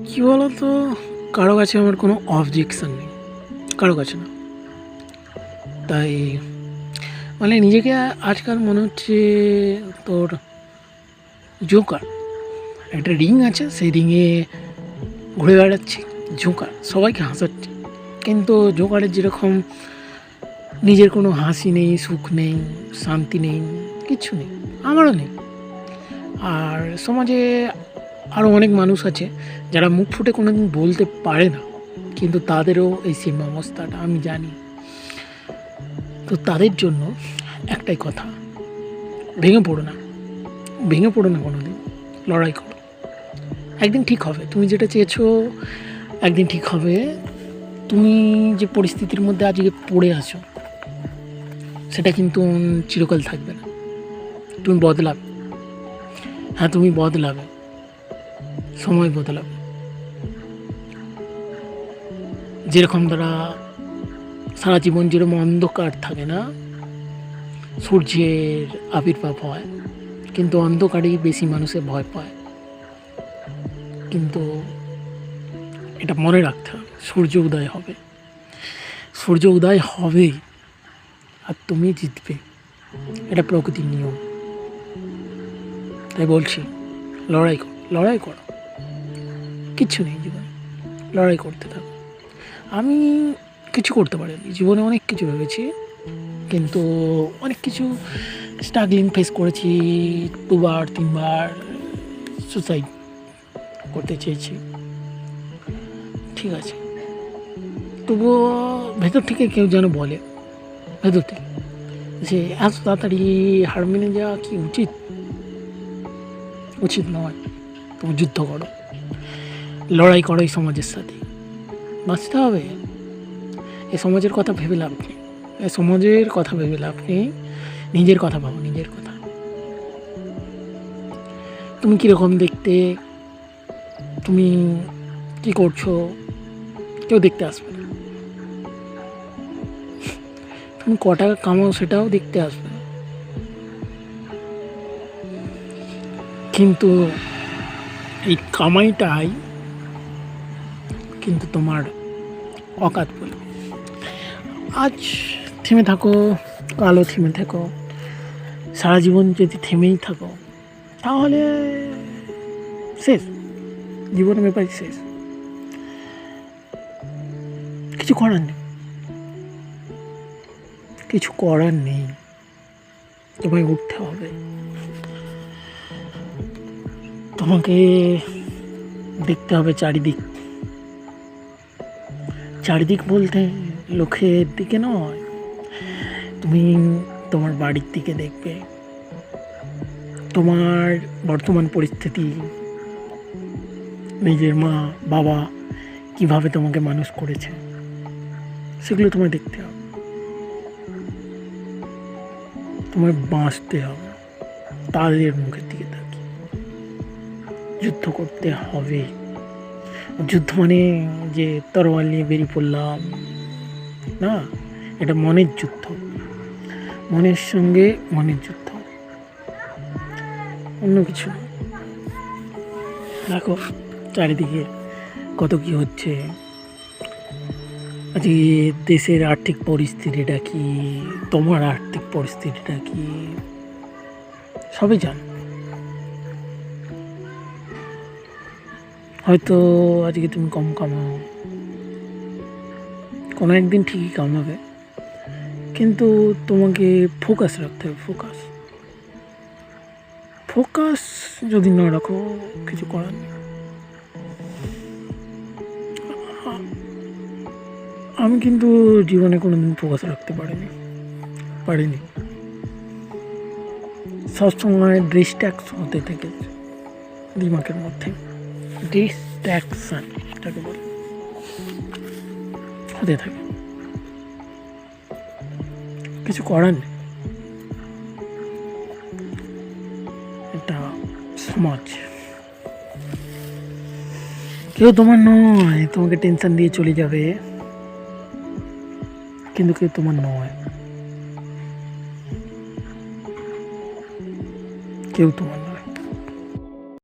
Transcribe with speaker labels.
Speaker 1: কী বলো তো, কারো কাছে আমার কোনো অবজেকশান নেই, কারো কাছে না। তাই মানে নিজেকে আজকাল মনে হচ্ছে তোর জোকার। একটা রিং আছে, সেই রিংয়ে ঘুরে বেড়াচ্ছি, জোকার, সবাইকে হাসাচ্ছি। কিন্তু জোকারের যেরকম নিজের কোনো হাসি নেই, সুখ নেই, শান্তি নেই, কিচ্ছু নেই, আমারও নেই। আর সমাজে আরও অনেক মানুষ আছে যারা মুখ ফুটে কোনো দিন বলতে পারে না, কিন্তু তাদেরও এই সেম অবস্থাটা আমি জানি। তো তাদের জন্য একটাই কথা, ভেঙে পড়ো না, ভেঙে পড়ো না কোনো দিন, লড়াই করো। একদিন ঠিক হবে, তুমি যেটা চেয়েছো একদিন ঠিক হবে। তুমি যে পরিস্থিতির মধ্যে আজকে পড়ে আছো সেটা কিন্তু চিরকাল থাকবে না, তুমি বদলাবে। হ্যাঁ, তুমি বদলাবে, সময় বদলাবে। যেরকম তারা সারা জীবন যেরকম অন্ধকার থাকে না, সূর্যের আবির্ভাব হয়, কিন্তু অন্ধকারেই বেশি মানুষে ভয় পায়। কিন্তু এটা মনে রাখতে হবে, সূর্য উদয় হবে, সূর্য উদয় হবেই, আর তুমি জিতবে, এটা প্রকৃতির নিয়ম। তাই বলছি, লড়াই করো, লড়াই করো, কিচ্ছু নেই জীবনে, লড়াই করতে থাকো। আমি কিছু করতে পারিনি জীবনে, অনেক কিছু ভেবেছি, কিন্তু অনেক কিছু স্ট্রাগলিং ফেস করেছি। 2বার 3বার সুসাইড করতে চেয়েছি, ঠিক আছে, তবুও ভেতর থেকে কেউ যেন বলে, ভেতর থেকে, যে এত তাড়াতাড়ি হার মেনে যাওয়া কি উচিত? উচিত নয়। তুমি যুদ্ধ করো, লড়াই করো এই সমাজের সাথে, বাঁচতে হবে। এ সমাজের কথা ভেবে লাভ নেই, এ সমাজের কথা ভেবে লাভ নেই, নিজের কথা ভাবো, নিজের কথা। তুমি কীরকম দেখতে, তুমি কী করছো, কেউ দেখতে আসবে না। তুমি ক টাকা কামাও সেটাও দেখতে আসবে না। কিন্তু এই কামাইটাই কিন্তু তোমার অকাত বলবে। আজ থেমে থাকো, কালও থেমে থাকো, সারা জীবন যদি থেমেই থাকো তাহলে শেষ, জীবনের ব্যাপারে শেষ, কিছু করার নেই, কিছু করার নেই। তোমায় উঠতে হবে, তোমাকে দেখতে হবে চারিদিক। চারিদিক বলতে লোকের দিকে নয়, তুমি তোমার বাড়ির দিকে দেখবে। তোমার বর্তমান পরিস্থিতি, নিজের মা বাবা কিভাবে তোমাকে মানুষ করেছে, সেগুলো তোমায় দেখতে হবে। তোমায় বাঁচতে হবে তাদের মুখের দিকে তাকিয়ে। যুদ্ধ করতে হবে, যুদ্ধ মানে যে তরোয়াল নিয়ে বেরিয়ে পড়লাম না, এটা মনের যুদ্ধ, মনের সঙ্গে মনের যুদ্ধ, অন্য কিছু না। দেখো চারিদিকে কত কি হচ্ছে, আজকে দেশের আর্থিক পরিস্থিতিটা কি, তোমার আর্থিক পরিস্থিতিটা কি, সবই জানো। হয়তো আজকে তুমি কম কামাও, কোনো একদিন ঠিকই কামাবে, কিন্তু তোমাকে ফোকাস রাখতে হবে। ফোকাস, ফোকাস যদি না রাখো কিছু করার নেই। আমি কিন্তু জীবনে কোনো দিন ফোকাস রাখতে পারিনি। সবসময় ডিস্ট্র্যাকশন হতে থেকেছে দিমাগের মধ্যে, ডিস্ট্র্যাকশন এটাকে বলে, হতে থাকে, কিছু করার নেই। এটা সমাজ, কেউ তোমার নয়, তোমাকে টেনশন দিয়ে চলে যাবে, কিন্তু কেউ তোমার নয়, কেউ তোমার